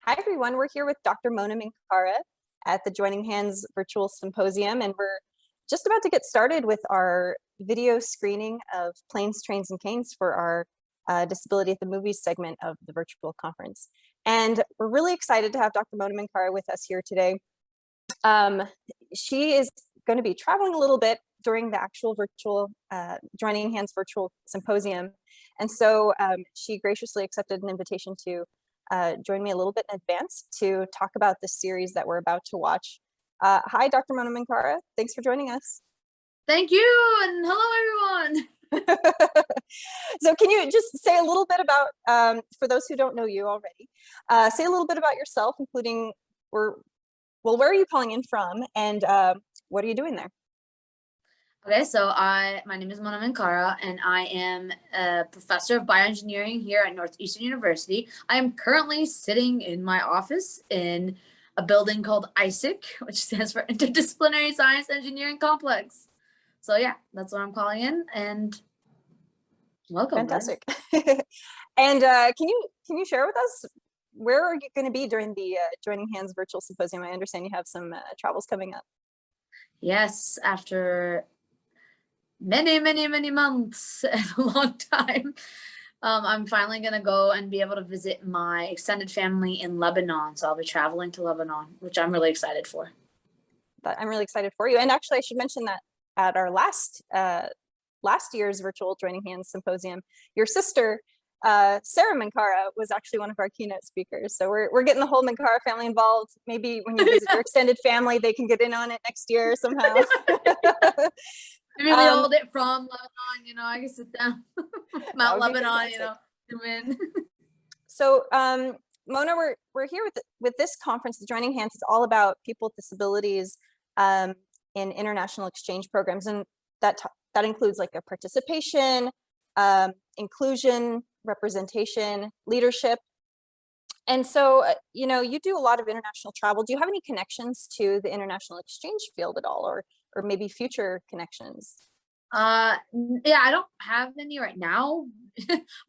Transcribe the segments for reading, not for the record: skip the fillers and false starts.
Hi, everyone. We're here with Dr. Mona Minkara at the Joining Hands Virtual Symposium, and we're just about to get started with our video screening of Planes, Trains, and Canes for our Disability at the Movies segment of the virtual conference. And we're really excited to have Dr. Mona Minkara with us here today. She is going to be traveling a little bit during the actual virtual Joining Hands Virtual Symposium. And so she graciously accepted an invitation to join me a little bit in advance to talk about the series that we're about to watch. Hi, Dr. Mona Minkara. Thanks for joining us. Thank you, and hello, everyone. So can you just say a little bit about, for those who don't know you already, say a little bit about yourself, including, where are you calling in from, and what are you doing there? Okay, so my name is Mona Minkara, and I am a professor of bioengineering here at Northeastern University. I am currently sitting in my office in a building called ISEC, which stands for Interdisciplinary Science Engineering Complex. So yeah, that's what I'm calling in, and welcome. Fantastic. And can you share with us, where are you going to be during the Joining Hands Virtual Symposium? I understand you have some travels coming up. Yes, after many months and a long time, I'm finally gonna go and be able to visit my extended family in Lebanon. So I'll be traveling to Lebanon, which I'm really excited for. But I'm really excited for you. And actually, I should mention that at our last year's virtual Joining Hands Symposium, your sister, Sarah Minkara, was actually one of our keynote speakers. So we're getting the whole Minkara family involved. Maybe when you visit your extended family, they can get in on it next year somehow. Maybe we hold it from Lebanon, I can sit down. Mount Lebanon, zoom in. So Mona, we're here with this conference. The Joining Hands is all about people with disabilities in international exchange programs, and that includes like a participation, inclusion, representation, leadership. And so you do a lot of international travel. Do you have any connections to the international exchange field at all, or maybe future connections? Yeah, I don't have any right now,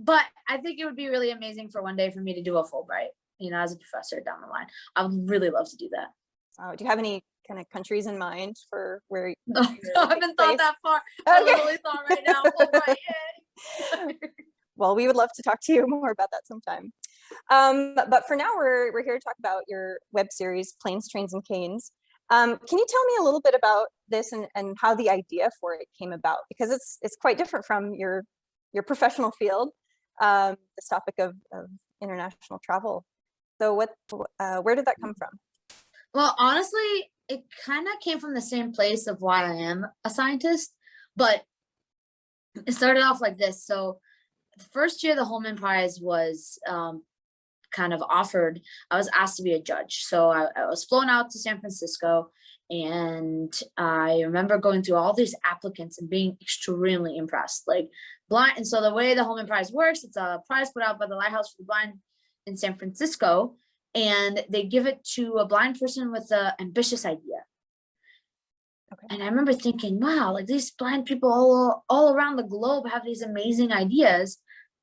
but I think it would be really amazing for one day for me to do a Fulbright, as a professor down the line. I would really love to do that. Do you have any kind of countries in mind for where? No, I haven't thought that far. I literally thought right now, Fulbright, yay. Well, we would love to talk to you more about that sometime. But for now, we're here to talk about your web series, Planes, Trains, and Canes. Can you tell me a little bit about this and how the idea for it came about? Because it's quite different from your professional field, this topic of international travel. So where did that come from? Well, honestly, it kind of came from the same place of why I am a scientist, but it started off like this. So the first year the Holman Prize was kind of offered, I was asked to be a judge. So I was flown out to San Francisco, and I remember going through all these applicants and being extremely impressed. And so the way the Holman Prize works, it's a prize put out by the Lighthouse for the Blind in San Francisco, and they give it to a blind person with an ambitious idea. Okay. And I remember thinking, wow, like these blind people all around the globe have these amazing ideas.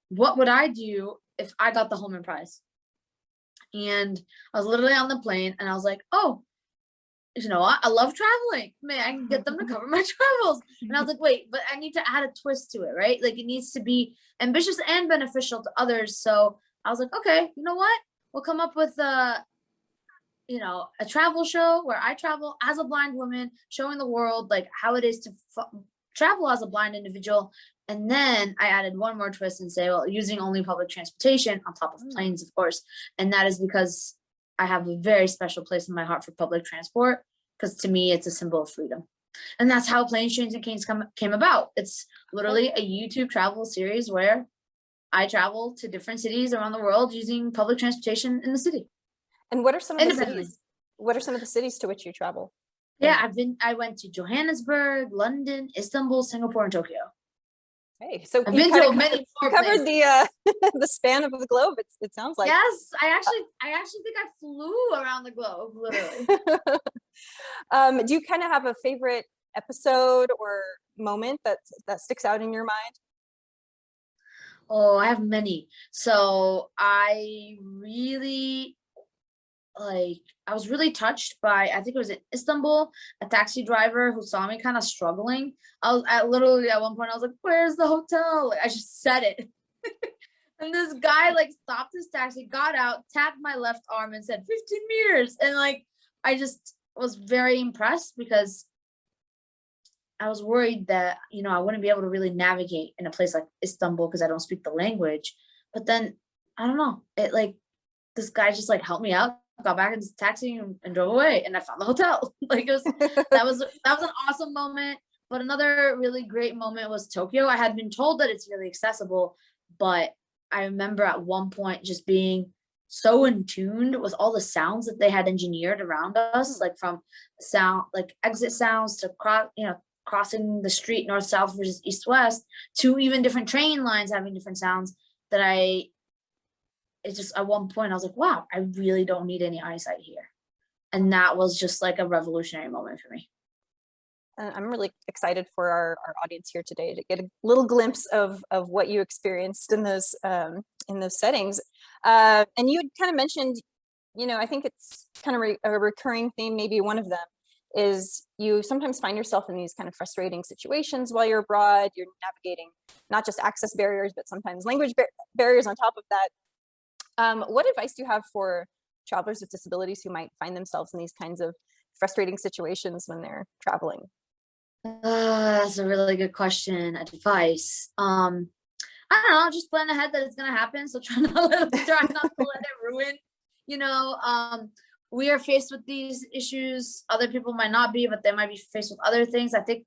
What would I do if I got the Holman Prize? And I was literally on the plane, and I was like, oh, you know what? I love traveling. Maybe I can get them to cover my travels. And I was like, wait, but I need to add a twist to it, right? Like it needs to be ambitious and beneficial to others. So I was like, okay, you know what? We'll come up with a travel show where I travel as a blind woman, showing the world like how it is to travel as a blind individual. And then I added one more twist and say, well, using only public transportation on top of planes, of course. And that is because I have a very special place in my heart for public transport, because to me, it's a symbol of freedom. And that's how Planes, Trains, and Canes came about. It's literally a YouTube travel series where I travel to different cities around the world using public transportation in the city. And what are some of the cities? What are some of the cities to which you travel? Yeah, I went to Johannesburg, London, Istanbul, Singapore, and Tokyo. Hey, so I've been to many more covered the the span of the globe. It sounds like. Yes, I actually think I flew around the globe, literally. Do you kind of have a favorite episode or moment that sticks out in your mind? Oh, I have many. So I really like I was really touched by, I think it was in Istanbul, a taxi driver who saw me kind of struggling. I literally at one point I was like, "Where's the hotel?" Like, I just said it. And this guy like stopped his taxi, got out, tapped my left arm and said 15 meters. And like I just was very impressed because I was worried that, I wouldn't be able to really navigate in a place like Istanbul because I don't speak the language. But then I don't know, it like this guy just like helped me out, got back in his taxi and drove away, and I found the hotel. Like that was an awesome moment. But another really great moment was Tokyo. I had been told that it's really accessible, but I remember at one point just being so in tuned with all the sounds that they had engineered around us, like from sound, like exit sounds to crossing the street north south versus east west, to even different train lines having different sounds, that it's just at one point I was like, wow, I really don't need any eyesight here. And that was just like a revolutionary moment for me. And I'm really excited for our audience here today to get a little glimpse of what you experienced in those settings. And you had kind of mentioned, I think it's kind of a recurring theme. Maybe one of them is you sometimes find yourself in these kind of frustrating situations while you're abroad. You're navigating not just access barriers, but sometimes language barriers on top of that. What advice do you have for travelers with disabilities who might find themselves in these kinds of frustrating situations when they're traveling? That's a really good question. Advice. I don't know, just plan ahead that it's gonna happen. So try not to let it ruin. You know, we are faced with these issues. Other people might not be, but they might be faced with other things. I think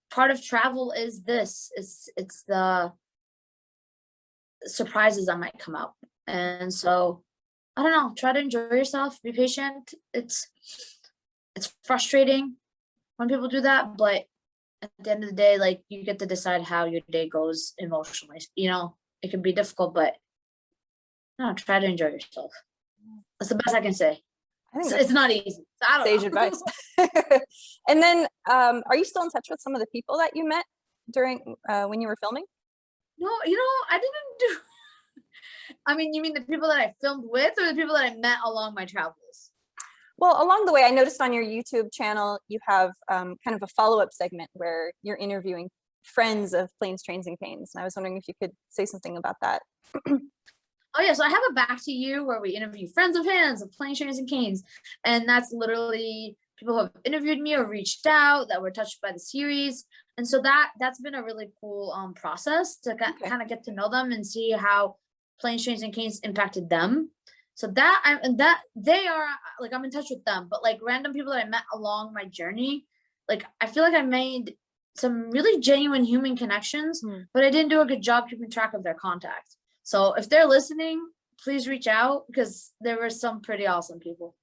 part of travel is this. It's the surprises that might come up. And so I don't know, try to enjoy yourself, be patient. It's frustrating when people do that, but at the end of the day, like, you get to decide how your day goes emotionally. It can be difficult, but no, try to enjoy yourself. That's the best I can say. I think It's not easy. I don't sage know. advice. And then, are you still in touch with some of the people that you met during when you were filming? No, I didn't do. I mean, you mean the people that I filmed with, or the people that I met along my travels? Well, along the way, I noticed on your YouTube channel, you have kind of a follow-up segment where you're interviewing friends of Planes, Trains, and Canes. And I was wondering if you could say something about that. Oh yeah, so I have a Back to You where we interview friends of fans of Planes, Trains, and Canes, and that's literally people who have interviewed me or reached out that were touched by the series, and so that's been a really cool process to Okay. kind of get to know them and see how Planes, Trains, and Canes impacted them. So that they are like, I'm in touch with them, but like random people that I met along my journey, like I feel like I made some really genuine human connections, but I didn't do a good job keeping track of their contacts. So if they're listening, please reach out, because there were some pretty awesome people.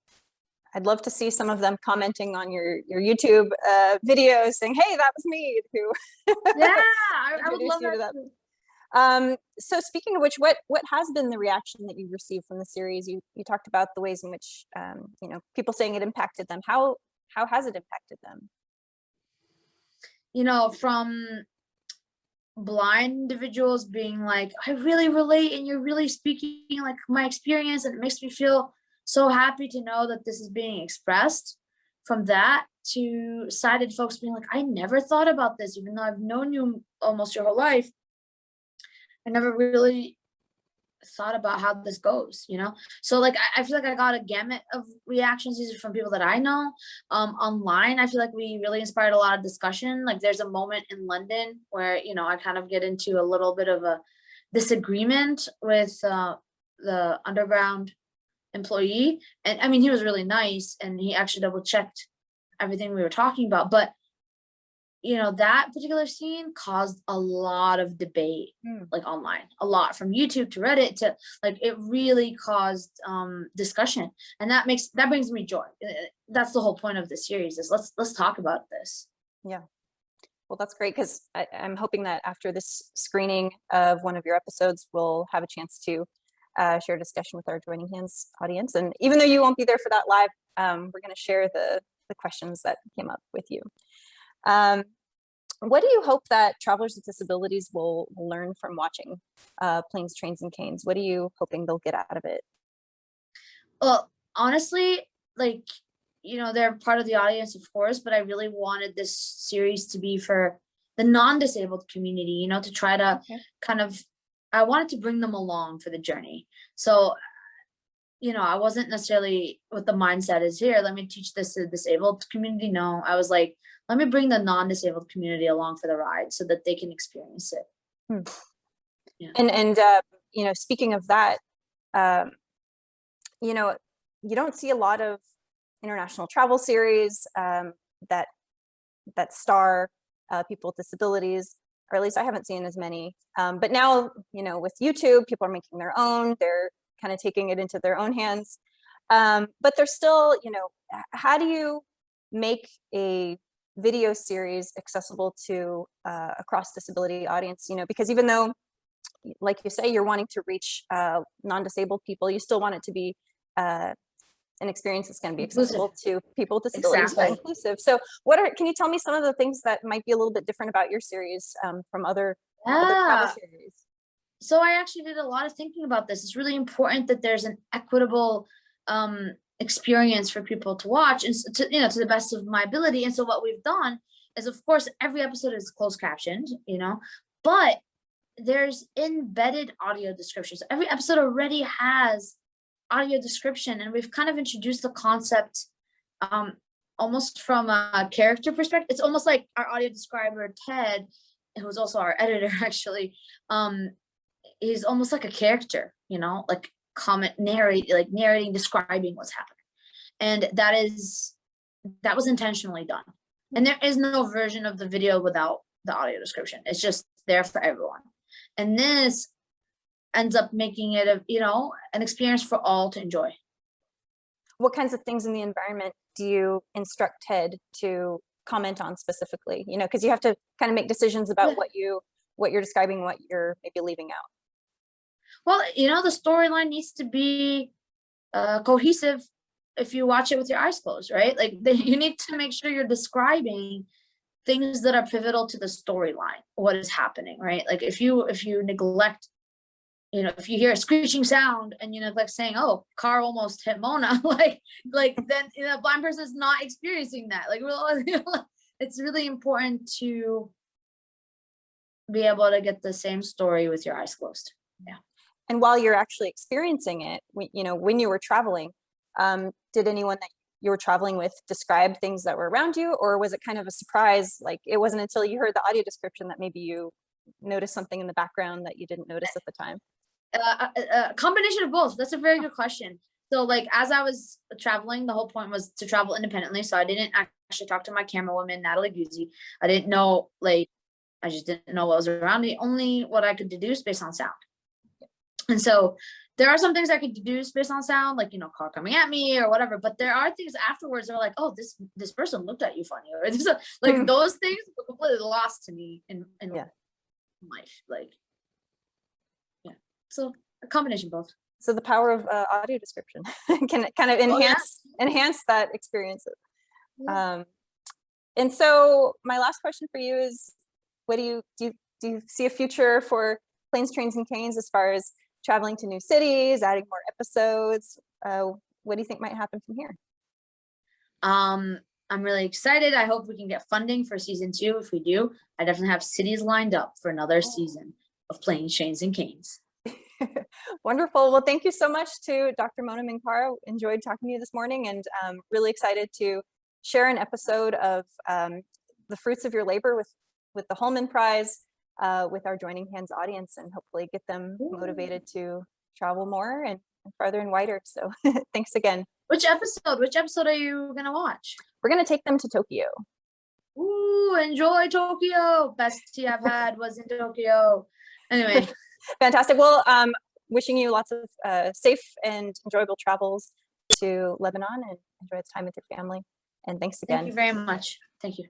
I'd love to see some of them commenting on your YouTube videos saying, "Hey, that was me who Yeah, I would introduced love you to that. that." So speaking of which, what has been the reaction that you've received from the series? You talked about the ways in which people saying it impacted them. How has it impacted them? From blind individuals being like, I really relate and you're really speaking like my experience, and it makes me feel so happy to know that this is being expressed. From that to sighted folks being like, I never thought about this, even though I've known you almost your whole life. I never really thought about how this goes. So like I feel like I got a gamut of reactions. These are from people that I know. Online, I feel like we really inspired a lot of discussion. Like there's a moment in London where I kind of get into a little bit of a disagreement with the underground employee, and I mean, he was really nice and he actually double checked everything we were talking about, but that particular scene caused a lot of debate, like online, a lot, from YouTube to Reddit to, like, it really caused discussion, and that brings me joy. That's the whole point of the series, is let's talk about this. Yeah. Well, that's great, because I'm hoping that after this screening of one of your episodes, we'll have a chance to share a discussion with our Joining Hands audience. And even though you won't be there for that live, we're going to share the questions that came up with you. What do you hope that travelers with disabilities will learn from watching Planes, Trains, and Canes? What are you hoping they'll get out of it? Well, honestly, like, they're part of the audience, of course, but I really wanted this series to be for the non-disabled community, to try to Okay. kind of, I wanted to bring them along for the journey. So, I wasn't necessarily with the mindset is here, let me teach this to the disabled community. No, I was like, let me bring the non-disabled community along for the ride so that they can experience it. Hmm. Yeah. And speaking of that, you don't see a lot of international travel series that star people with disabilities, or at least I haven't seen as many. But now, with YouTube, people are making their own. They're kind of taking it into their own hands. But there's still, how do you make a video series accessible to a cross-disability audience? Because even though, like you say, you're wanting to reach non-disabled people, you still want it to be an experience that's going to be accessible to people with disabilities, but Exactly. inclusive. So can you tell me some of the things that might be a little bit different about your series from other travel Yeah. series? So I actually did a lot of thinking about this. It's really important that there's an equitable experience for people to watch, and to the best of my ability. And so what we've done is, of course, every episode is closed captioned, but there's embedded audio descriptions. Every episode already has audio description, and we've kind of introduced the concept almost from a character perspective. It's almost like our audio describer Ted, who's also our editor actually, is almost like a character, like narrating, describing what's happening. And that was intentionally done. And there is no version of the video without the audio description. It's just there for everyone. And this ends up making it an experience for all to enjoy. What kinds of things in the environment do you instruct Ted to comment on specifically? Because you have to kind of make decisions about what you're describing, what you're maybe leaving out. Well, the storyline needs to be cohesive if you watch it with your eyes closed, right? Like you need to make sure you're describing things that are pivotal to the storyline, what is happening, right? Like if you neglect, if you hear a screeching sound and you neglect saying, oh, car almost hit Mona, like then a blind person is not experiencing that. Like it's really important to be able to get the same story with your eyes closed. Yeah. And while you're actually experiencing it, when you were traveling, did anyone that you were traveling with describe things that were around you, or was it kind of a surprise? Like it wasn't until you heard the audio description that maybe you noticed something in the background that you didn't notice at the time? A combination of both. That's a very good question. So like as I was traveling, the whole point was to travel independently. So I didn't actually talk to my camera woman, Natalie Guzzi. I didn't know, I just didn't know what was around me, only what I could deduce based on sound. And so there are some things I could deduce based on sound, like, car coming at me or whatever. But there are things afterwards that are like, oh, this person looked at you funny, or this, like those things were completely lost to me in life. Like, yeah. So a combination of both. So the power of audio description can kind of enhance that experience. Yeah. And so my last question for you is, what do you see a future for Planes, Trains, and Canes as far as traveling to new cities, adding more episodes? What do you think might happen from here? I'm really excited. I hope we can get funding for season 2. If we do, I definitely have cities lined up for another season of Planes, Trains, and Canes. Wonderful. Well, thank you so much to Dr. Mona Minkara. Enjoyed talking to you this morning, and really excited to share an episode of the fruits of your labor with the Holman Prize with our Joining Hands audience, and hopefully get them motivated to travel more and farther and wider. So thanks again. Which episode are you gonna watch? We're gonna take them to Tokyo. Ooh, enjoy Tokyo. Best tea I've had was in Tokyo. Anyway. Fantastic. Well, wishing you lots of safe and enjoyable travels to Lebanon, and enjoy the time with your family. And thanks again. Thank you very much. Thank you.